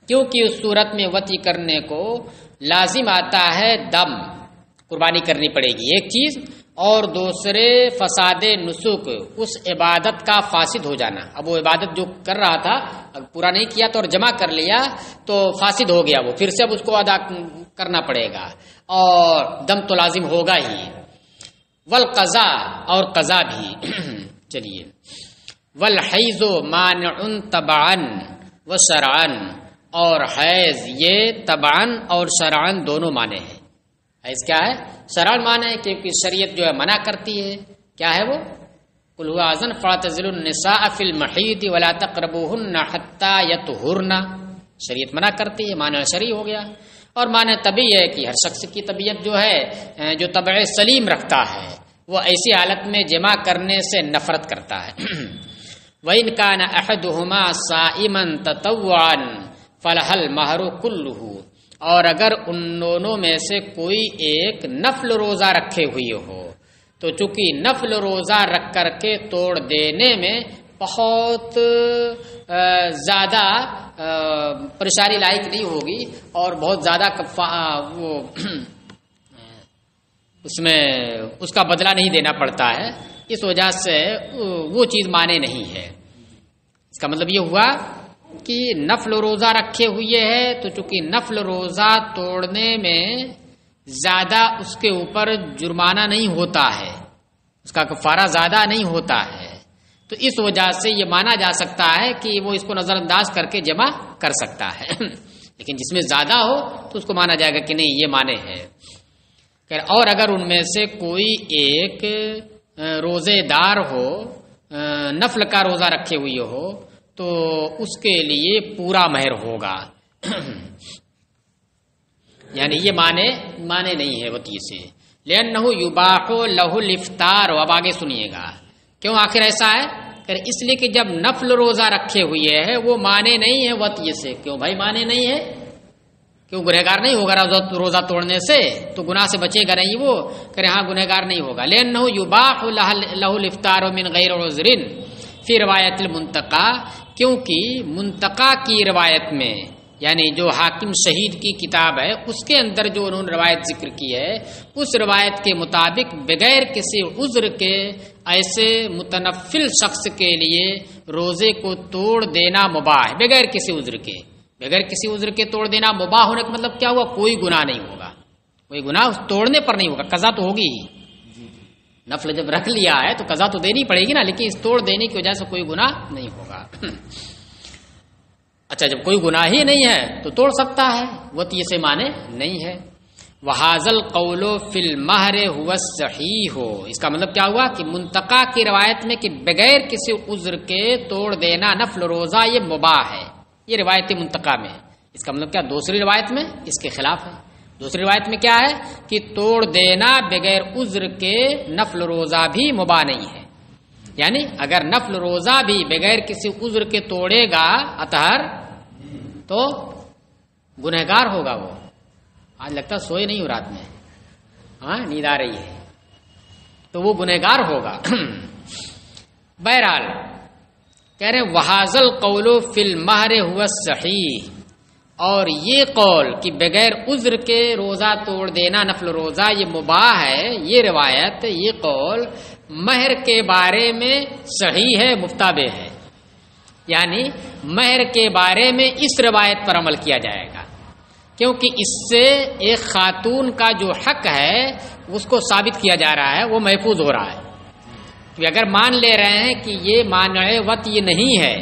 کیونکہ اس صورت میں وطی کرنے کو لازم آتا ہے دم، قربانی کرنی پڑے گی ایک چیز، اور دوسرے فساد نسک، اس عبادت کا فاسد ہو جانا۔ اب وہ عبادت جو کر رہا تھا اب پورا نہیں کیا تو اور جمع کر لیا تو فاسد ہو گیا وہ، پھر سے اب اس کو ادا کرنا پڑے گا اور دم تو لازم ہوگا ہی۔ والقضاء، اور قضا بھی۔ چلیے، والحیض مانع طبعا وشرعا، اور حیض یہ طبعا اور شرعا دونوں مانے ہیں۔ حیض کیا ہے؟ شرعا مانا ہے کیونکہ شریعت جو ہے منع کرتی ہے، کیا ہے وہ؟ قل هو اذن فاعتزلوا النساء في المحيض ولا تقربوهن حتى يطهرن، شریعت منع کرتی ہے، معنی شرعی ہو گیا۔ اور معنی طبعی ہے کہ ہر شخص کی طبیعت جو ہے جو طبع سلیم رکھتا ہے وہ ایسی حالت میں جمع کرنے سے نفرت کرتا ہے۔ وَإِنْ كَانَ أَحَدُهُمَا صَائِمًا تَطَوُّعًا فَلَهَا الْمَهْرُ كُلُّهُ، اور اگر ان دونوں میں سے کوئی ایک نفل روزہ رکھے ہوئی ہو تو چونکہ نفل روزہ رکھ کر کے توڑ دینے میں بہت زیادہ پریشانی لائق نہیں ہوگی اور بہت زیادہ وہ اس میں اس کا بدلہ نہیں دینا پڑتا ہے، اس وجہ سے وہ چیز مانے نہیں ہے۔ اس کا مطلب یہ ہوا کہ نفل روزہ رکھے ہوئے ہے تو چونکہ نفل روزہ توڑنے میں زیادہ اس کے اوپر جرمانہ نہیں ہوتا ہے، اس کا کفارہ زیادہ نہیں ہوتا ہے، تو اس وجہ سے یہ مانا جا سکتا ہے کہ وہ اس کو نظر انداز کر کے جمع کر سکتا ہے۔ لیکن جس میں زیادہ ہو تو اس کو مانا جائے گا کہ نہیں یہ مانے ہے۔ اور اگر ان میں سے کوئی ایک روزے دار ہو، نفل کا روزہ رکھے ہوئے ہو تو اس کے لیے پورا مہر ہوگا، یعنی یہ مانے نہیں ہے وطی سے۔ لأنہ یباح لہ الافطار، اب آگے سنیے گا کیوں آخر ایسا ہے؟ اس لیے کہ جب نفل روزہ رکھے ہوئے ہے وہ مانے نہیں ہے وطی سے۔ کیوں بھائی مانے نہیں ہے؟ کیوں گنہگار نہیں ہوگا روزہ توڑنے سے؟ تو گناہ سے بچے گا نہیں وہ، کہ ہاں گنہگار نہیں ہوگا۔ لأنہ یباح لہ الافطار من غیر عذر فی روایت المنتقی، کیونکہ منتقی کی روایت میں، یعنی جو حاکم شہید کی کتاب ہے اس کے اندر جو انہوں نے روایت ذکر کی ہے، اس روایت کے مطابق بغیر کسی عذر کے ایسے متنفل شخص کے لیے روزے کو توڑ دینا مباح ہے، بغیر کسی عذر کے، بغیر کسی عذر کے توڑ دینا مباح ہونے کا مطلب کیا ہوا؟ کوئی گناہ نہیں ہوگا، کوئی گناہ اس توڑنے پر نہیں ہوگا، قضا تو ہوگی ہی، نفل جب رکھ لیا ہے تو قضا تو دینی پڑے گی نا، لیکن اس توڑ دینے کی وجہ سے کوئی گناہ نہیں ہوگا۔ اچھا، جب کوئی گناہ ہی نہیں ہے تو توڑ سکتا ہے، وطی سے مانے نہیں ہے۔ وَهَذَا الْقَوْلُ فِي الْمَهْرِ هُوَ الصَّحِيحُ، اس کا مطلب کیا ہوا کہ منتقی کی روایت میں کہ بغیر کسی عذر کے توڑ دینا نفل روزہ یہ مباح ہے، یہ روایت منتقی میں، اس کا مطلب کیا دوسری روایت میں اس کے خلاف ہے۔ دوسری روایت میں کیا ہے کہ توڑ دینا بغیر عذر کے نفل روزہ بھی مباح نہیں ہے، یعنی اگر نفل روزہ بھی بغیر کسی عذر کے توڑے گا اطہر تو گنہگار ہوگا وہ. آج لگتا سوئے نہیں ہو رات میں, ہاں نیند آ رہی ہے, تو وہ گنہگار ہوگا. بہرحال کہہ رہے وحاظل قول فی المہر ہوا صحیح, اور یہ قول کہ بغیر عذر کے روزہ توڑ دینا نفل روزہ یہ مباح ہے, یہ روایت یہ قول مہر کے بارے میں صحیح ہے, مفتابع ہے. یعنی مہر کے بارے میں اس روایت پر عمل کیا جائے گا, کیونکہ اس سے ایک خاتون کا جو حق ہے اس کو ثابت کیا جا رہا ہے, وہ محفوظ ہو رہا ہے. کہ اگر مان لے رہے ہیں کہ یہ مانع وط یہ نہیں ہے,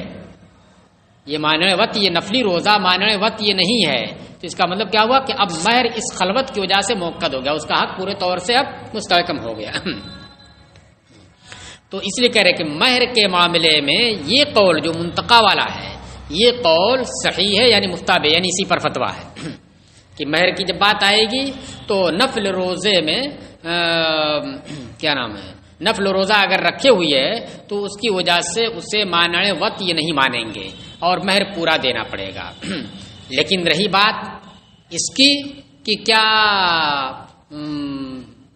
یہ مانع وط یہ نفلی روزہ مانع وط یہ نہیں ہے, تو اس کا مطلب کیا ہوا کہ اب مہر اس خلوت کی وجہ سے موقد ہو گیا, اس کا حق پورے طور سے اب مستحکم ہو گیا. تو اس لیے کہہ رہے کہ مہر کے معاملے میں یہ قول جو منتقا والا ہے یہ قول صحیح ہے, یعنی مفتابع, یعنی اسی پر فتویٰ ہے کہ مہر کی جب بات آئے گی تو نفل روزے میں کیا نام ہے, نفل روزہ اگر رکھے ہوئی ہے تو اس کی وجہ سے اسے مانع وط یہ نہیں مانیں گے اور مہر پورا دینا پڑے گا. لیکن رہی بات اس کی کہ کیا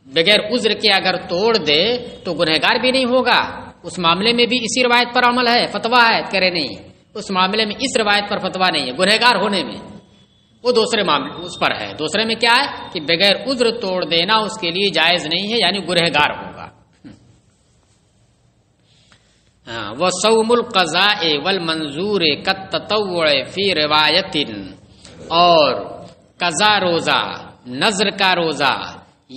بغیر عذر کے اگر توڑ دے تو گنہگار بھی نہیں ہوگا, اس معاملے میں بھی اسی روایت پر عمل ہے, فتویٰ ہے. کہہ رہے نہیں, اس معاملے میں اس روایت پر فتویٰ نہیں ہے, گنہگار ہونے میں وہ دوسرے معاملے اس پر ہے. دوسرے میں کیا ہے کہ بغیر عذر توڑ دینا اس کے لیے جائز نہیں ہے, یعنی گنہگار ہوگا. وصوم القضاء والمنظور کالتطوع فی روایت, اور قضا روزہ نذر کا روزہ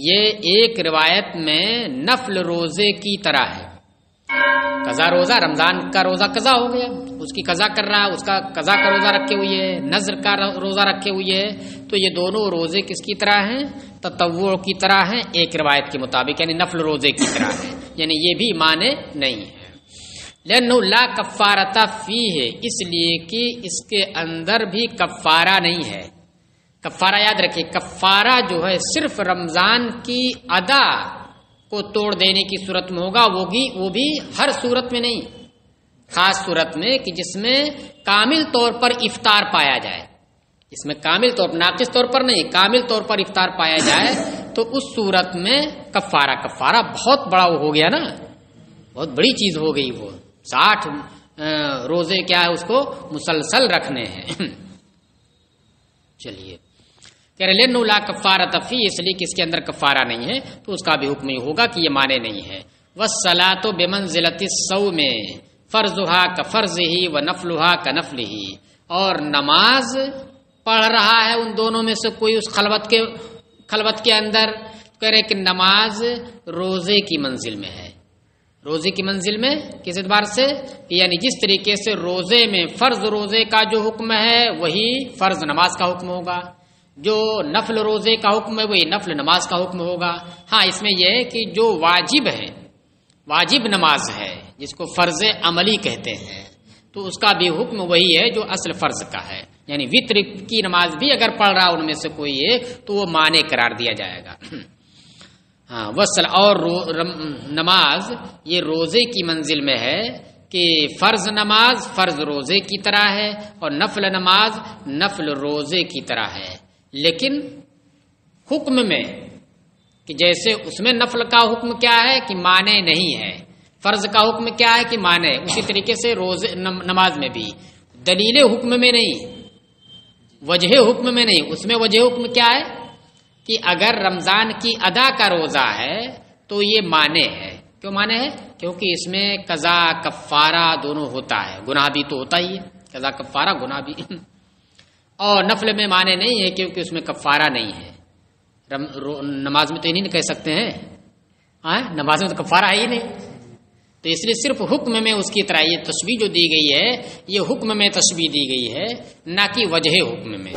یہ ایک روایت میں نفل روزے کی طرح ہے. قضا روزہ رمضان کا روزہ قضا ہو گیا, اس کی قضا کر رہا ہے, اس کا قضا کا روزہ رکھے ہوئی ہے, نذر کا روزہ رکھے ہوئی ہے, تو یہ دونوں روزے کس کی طرح ہیں, تطوع کی طرح ہیں ایک روایت کے مطابق, یعنی نفل روزے کی طرح ہے, یعنی یہ بھی معنی نہیں ہے. لأنه لا کفارۃ فیہ, اس لیے کہ اس کے اندر بھی کفارہ نہیں ہے. کفارہ یاد رکھیے, کفارہ جو ہے صرف رمضان کی ادا کو توڑ دینے کی صورت میں ہوگا, وہ بھی ہر صورت میں نہیں, خاص صورت میں کہ جس میں کامل طور پر افطار پایا جائے, اس میں کامل طور پر ناقص طور پر نہیں, کامل طور پر افطار پایا جائے تو اس صورت میں کفارہ بہت بڑا وہ ہو گیا نا, بہت بڑی چیز ہو گئی. وہ 60 روزے کیا ہے اس کو مسلسل رکھنے ہیں. چلیے کہہ رہے لن لا کفارۃ فی, اس لیے کہ اس کے اندر کفارہ نہیں ہے تو اس کا بھی حکم یہ ہوگا کہ یہ مانے نہیں ہے. والصلاۃ بمنزلۃ الصوم فرضھا کفرضہ ونفلھا کنفلہ, اور نماز پڑھ رہا ہے ان دونوں میں سے کوئی اس خلوت کے اندر, کہہ رہے کہ نماز روزے کی منزل میں ہے. روزے کی منزل میں کس اعتبار سے, یعنی جس طریقے سے روزے میں فرض روزے کا جو حکم ہے وہی فرض نماز کا حکم ہوگا, جو نفل روزے کا حکم ہے وہی نفل نماز کا حکم ہوگا. ہاں اس میں یہ ہے کہ جو واجب ہے, واجب نماز ہے جس کو فرض عملی کہتے ہیں, تو اس کا بھی حکم وہی ہے جو اصل فرض کا ہے, یعنی وتر کی نماز بھی اگر پڑھ رہا ان میں سے کوئی ایک تو وہ مانے قرار دیا جائے گا. ہاں وصل, اور نماز یہ روزے کی منزل میں ہے کہ فرض نماز فرض روزے کی طرح ہے اور نفل نماز نفل روزے کی طرح ہے, لیکن حکم میں کہ جیسے اس میں نفل کا حکم کیا ہے کہ مانے نہیں ہے, فرض کا حکم کیا ہے کہ مانے, اسی طریقے سے روزے نماز میں بھی دلیل حکم میں نہیں, وجہ حکم میں نہیں, اس میں وجہ حکم کیا ہے کہ اگر رمضان کی ادا کا روزہ ہے تو یہ مانے ہے. کیوں مانے ہے, کیونکہ اس میں قضا کفارہ دونوں ہوتا ہے, گناہ بھی تو ہوتا ہی ہے, قضا کفارہ گناہ بھی. اور نفل میں مانے نہیں ہے کیونکہ اس میں کفارہ نہیں ہے. نماز میں تو یہ نہیں کہہ سکتے ہیں, نماز میں تو کفارہ ہے ہی نہیں, تو اس لیے صرف حکم میں اس کی طرح یہ تشبیہ جو دی گئی ہے یہ حکم میں تشبیہ دی گئی ہے, نہ کہ وجہ حکم میں.